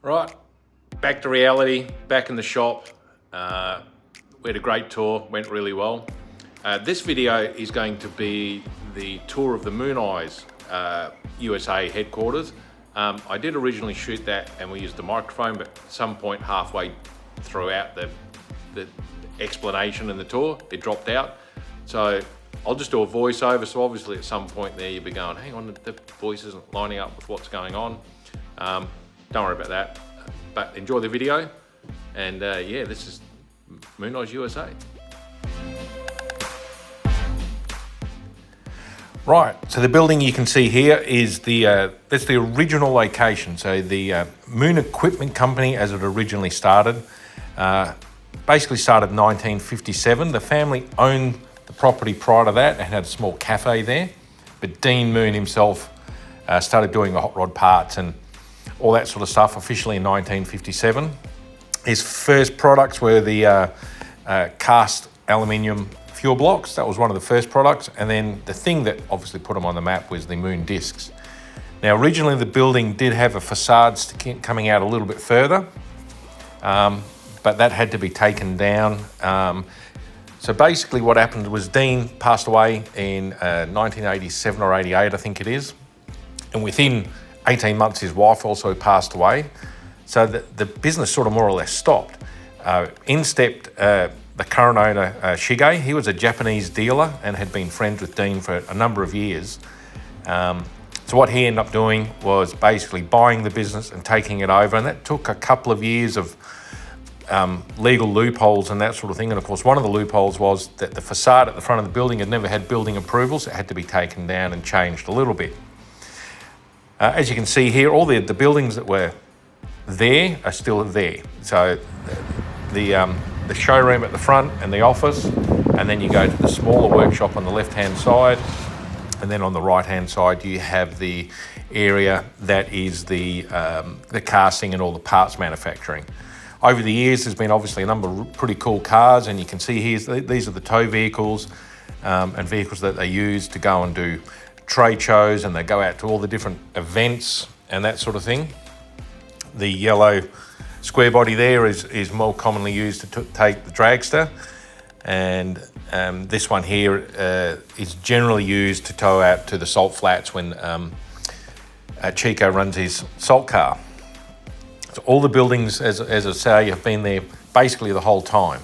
Right, back to reality, back in the shop. We had a great tour, went really well. This video is going to be the tour of the Mooneyes USA headquarters. I did originally shoot that and we used the microphone, but at some point halfway throughout the explanation and the tour, it dropped out. So I'll just do a voiceover. So obviously at some point there you'll be going, hang on, the voice isn't lining up with what's going on. Don't worry about that, but enjoy the video. And yeah, this is Mooneyes USA. Right, so the building you can see here is that's the original location. So the Moon Equipment Company, as it originally started, basically started in 1957. The family owned the property prior to that and had a small cafe there. But Dean Moon himself started doing the hot rod parts and all that sort of stuff officially in 1957. His first products were the cast aluminium fuel blocks. That was one of the first products. And then the thing that obviously put him on the map was the Moon discs. Now, originally the building did have a facade coming out a little bit further, but that had to be taken down. So basically what happened was Dean passed away in 1987 or 88, I think it is. And within 18 months, his wife also passed away. So the business sort of more or less stopped. In stepped the current owner, Shige. He was a Japanese dealer and had been friends with Dean for a number of years. So what he ended up doing was basically buying the business and taking it over. And that took a couple of years of legal loopholes and that sort of thing. And of course, one of the loopholes was that the facade at the front of the building had never had building approvals. It had to be taken down and changed a little bit. As you can see here, all the buildings that were there are still there. So the showroom at the front and the office, and then you go to the smaller workshop on the left-hand side, and then on the right-hand side you have the area that is the casting and all the parts manufacturing. Over the years, there's been obviously a number of pretty cool cars, and you can see here, these are the tow vehicles and vehicles that they use to go and do trade shows, and they go out to all the different events and that sort of thing. The yellow square body there is more commonly used to take the dragster, and this one here is generally used to tow out to the salt flats when Chico runs his salt car. So all the buildings, as I say, have been there basically the whole time.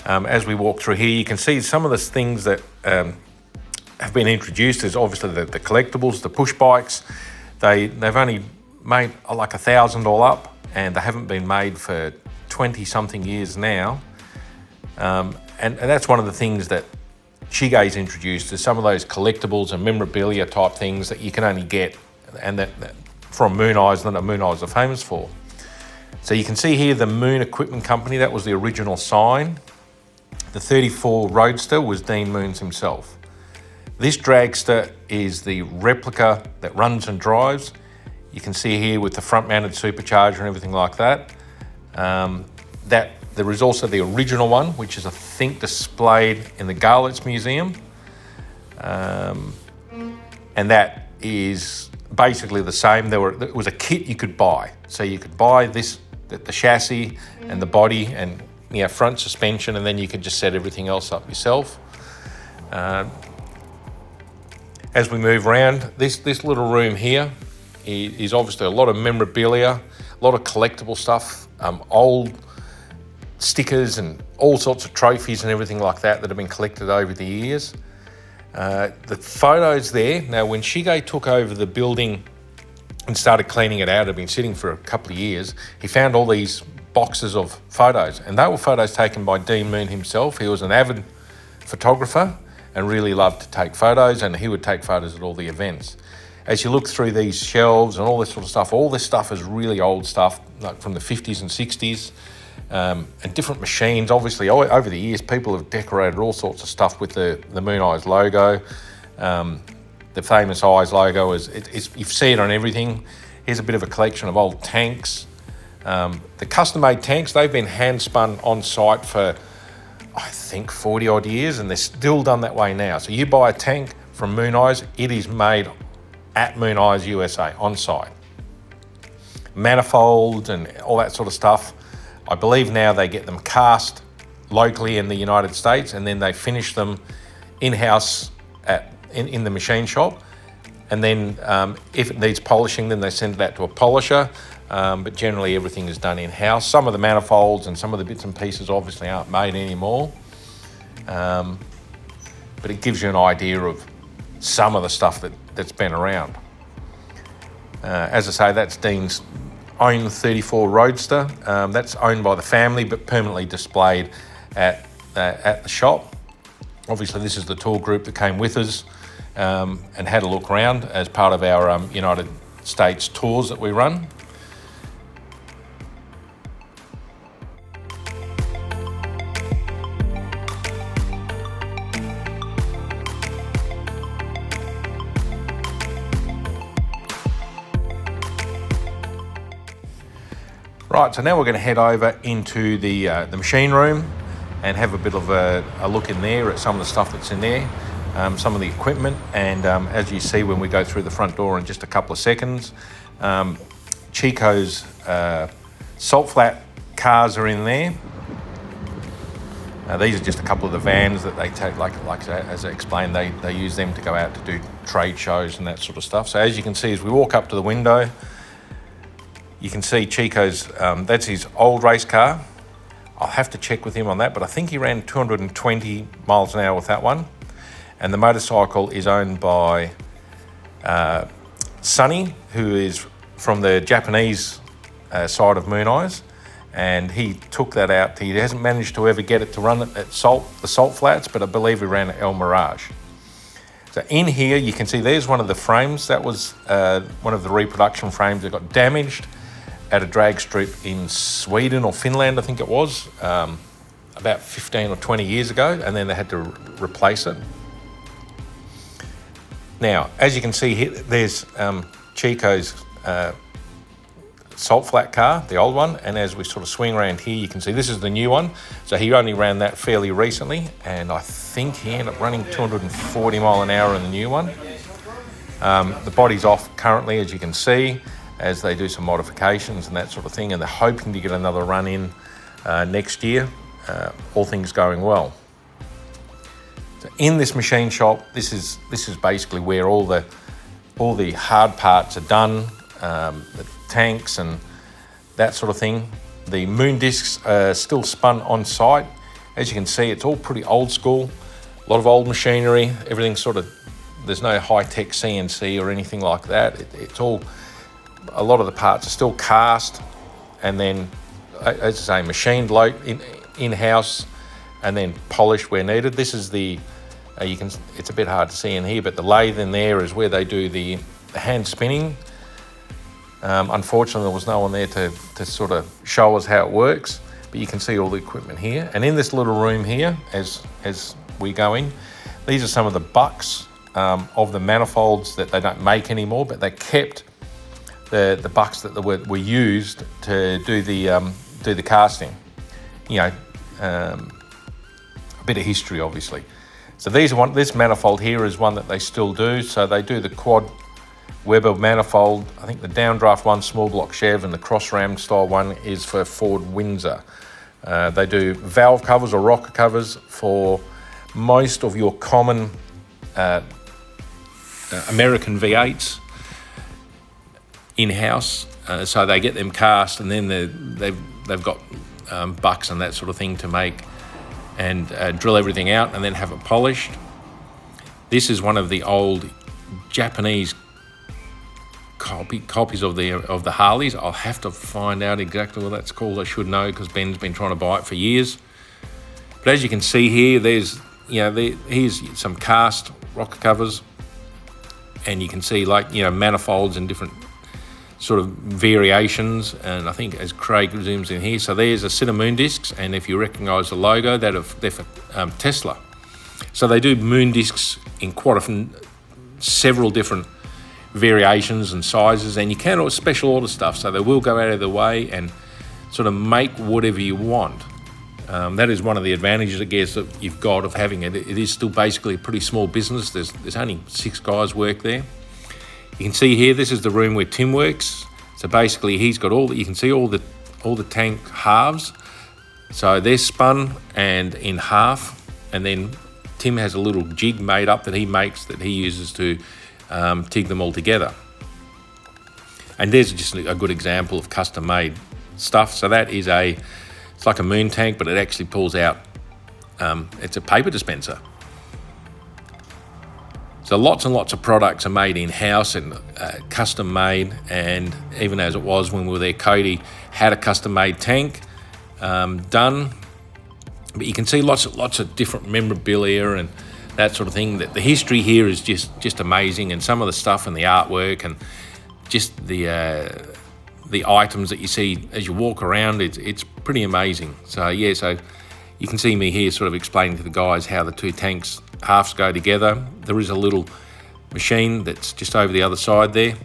As we walk through here, you can see some of the things that have been introduced is obviously the collectibles, the push bikes. They've only made like 1,000 all up, and they haven't been made for 20-something years now. And that's one of the things that Shige's introduced is some of those collectibles and memorabilia type things that you can only get, and that from Mooneyes, that Mooneyes are famous for. So you can see here the Moon Equipment Company, that was the original sign. The 34 Roadster was Dean Moon's himself. This dragster is the replica that runs and drives. You can see here with the front-mounted supercharger and everything like that. There is also the original one, which is, I think, displayed in the Garlett's Museum. And that is basically the same. It was a kit you could buy. So you could buy this, the chassis and the body and front suspension, and then you could just set everything else up yourself. As we move around, this little room here is obviously a lot of memorabilia, a lot of collectible stuff, old stickers and all sorts of trophies and everything like that have been collected over the years. The photos there, now when Shige took over the building and started cleaning it out, it had been sitting for a couple of years, he found all these boxes of photos, and they were photos taken by Dean Moon himself. He was an avid photographer and really loved to take photos, and he would take photos at all the events. As you look through these shelves and all this sort of stuff, all this stuff is really old stuff, like from the 50s and 60s, and different machines. Obviously, over the years, people have decorated all sorts of stuff with the Mooneyes logo. The famous eyes logo, you see it on everything. Here's a bit of a collection of old tanks. The custom-made tanks, they've been hand-spun on site for, I think, 40 odd years, and they're still done that way now. So you buy a tank from Mooneyes, it is made at Mooneyes USA on site. manifolds and all that sort of stuff. I believe now they get them cast locally in the United States, and then they finish them in-house in the machine shop. And then if it needs polishing, then they send it out to a polisher. But generally everything is done in-house. Some of the manifolds and some of the bits and pieces obviously aren't made anymore. But it gives you an idea of some of the stuff that's been around. As I say, that's Dean's own 34 Roadster. That's owned by the family, but permanently displayed at the shop. Obviously, this is the tour group that came with us and had a look around as part of our United States tours that we run. Right, so now we're going to head over into the machine room and have a bit of a look in there at some of the stuff that's in there, some of the equipment, and as you see when we go through the front door in just a couple of seconds, Chico's salt flat cars are in there. These are just a couple of the vans that they take, like as I explained, they use them to go out to do trade shows and that sort of stuff. So as you can see, as we walk up to the window, you can see Chico's, that's his old race car. I'll have to check with him on that, but I think he ran 220 miles an hour with that one. And the motorcycle is owned by Sonny, who is from the Japanese side of Mooneyes, and he took that out. He hasn't managed to ever get it to run at the salt flats, but I believe he ran at El Mirage. So in here, you can see there's one of the frames. That was one of the reproduction frames that got damaged at a drag strip in Sweden or Finland, I think it was, about 15 or 20 years ago, and then they had to replace it. Now, as you can see here, there's Chico's salt flat car, the old one, and as we sort of swing around here, you can see this is the new one. So he only ran that fairly recently, and I think he ended up running 240 mile an hour in the new one. The body's off currently, as you can see, as they do some modifications and that sort of thing, and they're hoping to get another run in next year, all things going well. So in this machine shop, this is basically where all the hard parts are done, the tanks and that sort of thing. The moon discs are still spun on site. As you can see, it's all pretty old school, a lot of old machinery, everything sort of, there's no high-tech CNC or anything like that. It's all, a lot of the parts are still cast and then, as I say, machined in-house and then polished where needed. This is the, it's a bit hard to see in here, but the lathe in there is where they do the hand spinning. Unfortunately, there was no one there to sort of show us how it works, but you can see all the equipment here. And in this little room here, as we go in, these are some of the bucks of the manifolds that they don't make anymore, but they kept the bucks that were used to do the casting. You know, a bit of history, obviously. So this manifold here is one that they still do. So they do the quad Weber manifold. I think the downdraft one, small block Chev, and the cross ram style one is for Ford Windsor. They do valve covers or rocker covers for most of your common American V8s in-house. So they get them cast, and then they've got bucks and that sort of thing to make and drill everything out and then have it polished. This is one of the old Japanese copies of the Harleys. I'll have to find out exactly what that's called. I should know because Ben's been trying to buy it for years. But as you can see here, here's some cast rocker covers, and you can see manifolds and different sort of variations. And I think as Craig zooms in here, so there's a set of moon discs, and if you recognise the logo, they're for Tesla. So they do moon discs in several different variations and sizes, and you can special order stuff, so they will go out of the way and sort of make whatever you want. That is one of the advantages, I guess, that you've got of having it. It is still basically a pretty small business. There's only 6 guys work there. You can see here, this is the room where Tim works. So basically he's got all that, you can see all the tank halves. So they're spun and in half, and then Tim has a little jig made up that he makes that he uses to TIG them all together. And there's just a good example of custom made stuff. So that is it's like a moon tank, but it actually pulls out, it's a paper dispenser. So lots and lots of products are made in-house and custom made, and even as it was when we were there, Cody had a custom made tank done. But you can see lots of different memorabilia and that sort of thing. That the history here is just amazing, and some of the stuff and the artwork and just the items that you see as you walk around, it's pretty amazing. So yeah, so you can see me here sort of explaining to the guys how the two tanks halves go together. There is a little machine that's just over the other side there,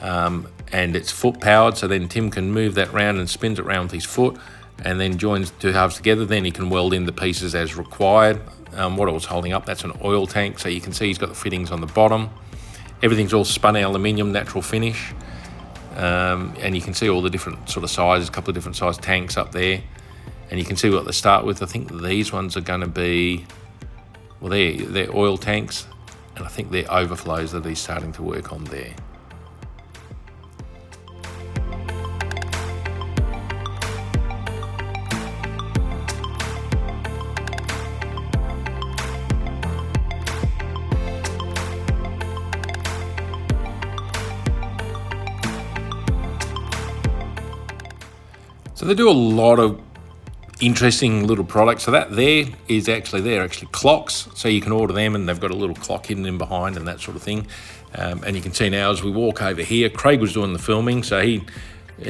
and it's foot powered, so then Tim can move that round and spins it around with his foot, and then joins the two halves together. Then he can weld in the pieces as required. What I was holding up, that's an oil tank, so you can see he's got the fittings on the bottom. Everything's all spun aluminium, natural finish, and you can see all the different sort of sizes, a couple of different size tanks up there, and you can see what they start with. I think these ones are going to be, well, they're oil tanks, and I think they're overflows that he's starting to work on there. So they do a lot of interesting little products. So that they're actually clocks. So you can order them, and they've got a little clock hidden in behind and that sort of thing. And you can see now as we walk over here, Craig was doing the filming, so he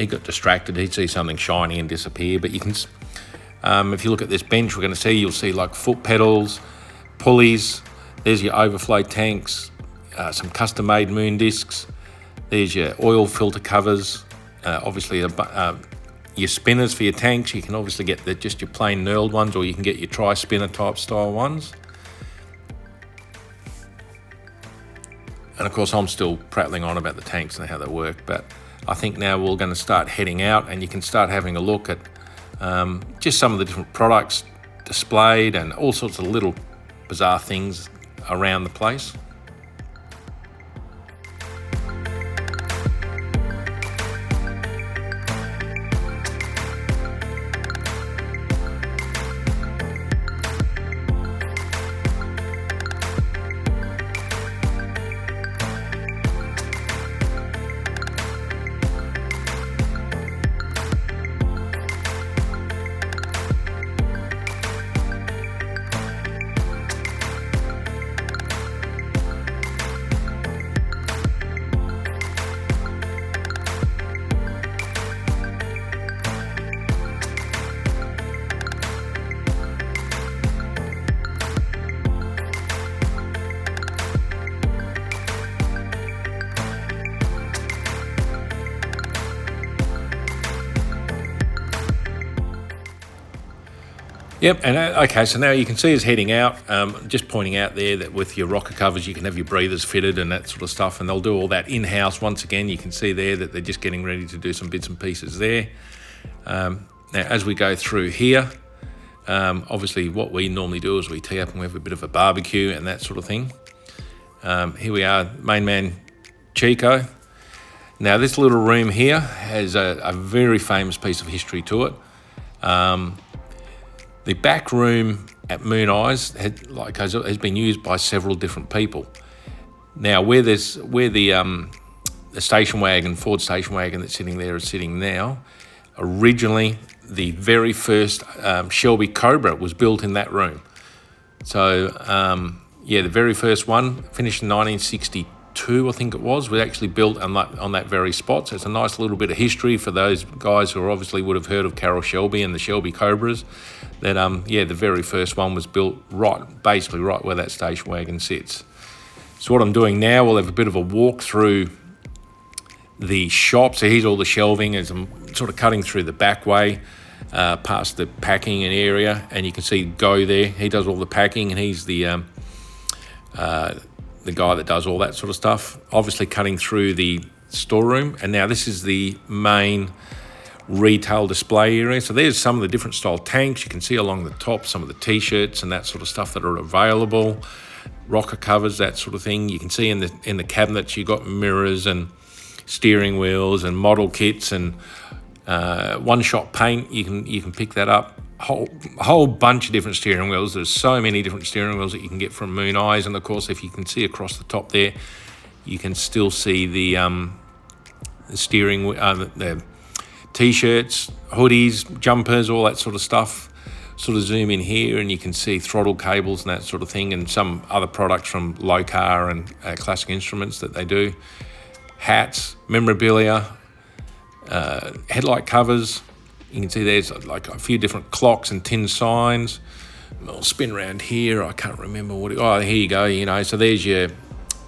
got distracted. He'd see something shiny and disappear. But you can, if you look at this bench, you'll see like foot pedals, pulleys. There's your overflow tanks, some custom-made moon discs. There's your oil filter covers. Obviously, your spinners for your tanks. You can obviously get just your plain knurled ones, or you can get your tri-spinner type style ones. And of course, I'm still prattling on about the tanks and how they work, but I think now we're going to start heading out, and you can start having a look at just some of the different products displayed and all sorts of little bizarre things around the place. Yep, and okay, so now you can see us heading out. Just pointing out there that with your rocker covers, you can have your breathers fitted and that sort of stuff, and they'll do all that in-house. Once again, you can see there that they're just getting ready to do some bits and pieces there. Now, as we go through here, obviously what we normally do is we tee up and we have a bit of a barbecue and that sort of thing. Here we are, main man Chico. Now, this little room here has a very famous piece of history to it. The back room at Mooneyes has been used by several different people. Now, where the station wagon, Ford station wagon that's sitting there is sitting now, originally the very first Shelby Cobra was built in that room. So, the very first one, finished in 1962, I think it was actually built on that very spot. So it's a nice little bit of history for those guys who obviously would have heard of Carroll Shelby and the Shelby Cobras. That the very first one was built basically right where that station wagon sits. So what I'm doing now, we'll have a bit of a walk through the shop. So here's all the shelving as I'm sort of cutting through the back way, past the packing area, and you can see Go there. He does all the packing, and he's the guy that does all that sort of stuff. Obviously cutting through the storeroom. And now this is the main retail display area. So there's some of the different style tanks. You can see along the top some of the t-shirts and that sort of stuff that are available. Rocker covers, that sort of thing. You can see in the cabinets you got mirrors and steering wheels and model kits and one-shot paint. You can pick that up. Whole bunch of different steering wheels. There's so many different steering wheels that you can get from Mooneyes, and of course, if you can see across the top there, you can still see the steering the t-shirts, hoodies, jumpers, all that sort of stuff. Sort of zoom in here, and you can see throttle cables and that sort of thing, and some other products from Locar and Classic Instruments that they do. Hats, memorabilia, headlight covers. You can see there's like a few different clocks and tin signs. I'll spin around here. I can't remember what it... Oh, here you go, you know. So there's your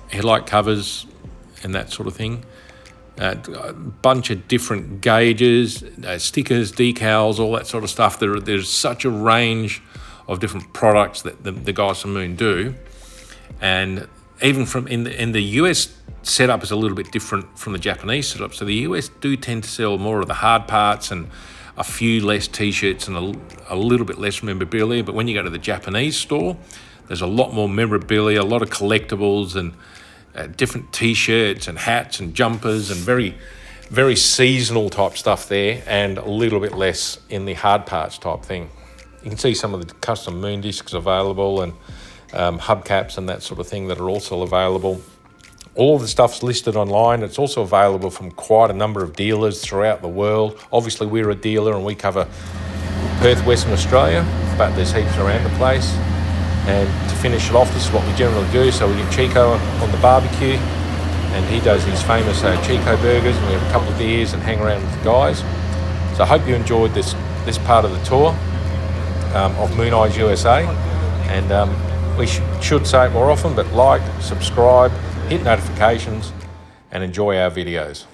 headlight covers and that sort of thing. A bunch of different gauges, stickers, decals, all that sort of stuff. There's such a range of different products that the guys from Moon do. And even from in the US setup is a little bit different from the Japanese setup. So the US do tend to sell more of the hard parts and a few less t-shirts and a little bit less memorabilia. But when you go to the Japanese store, there's a lot more memorabilia, a lot of collectibles and different t-shirts and hats and jumpers and very, very seasonal type stuff there, and a little bit less in the hard parts type thing. You can see some of the custom Moon discs available and hubcaps and that sort of thing that are also available. All of the stuff's listed online. It's also available from quite a number of dealers throughout the world. Obviously, we're a dealer and we cover Perth, Western Australia, but there's heaps around the place. And to finish it off, this is what we generally do. So we get Chico on the barbecue, and he does his famous Chico burgers, and we have a couple of beers and hang around with the guys. So I hope you enjoyed this part of the tour of Mooneyes USA. And we should say it more often, but like, subscribe, hit notifications, and enjoy our videos.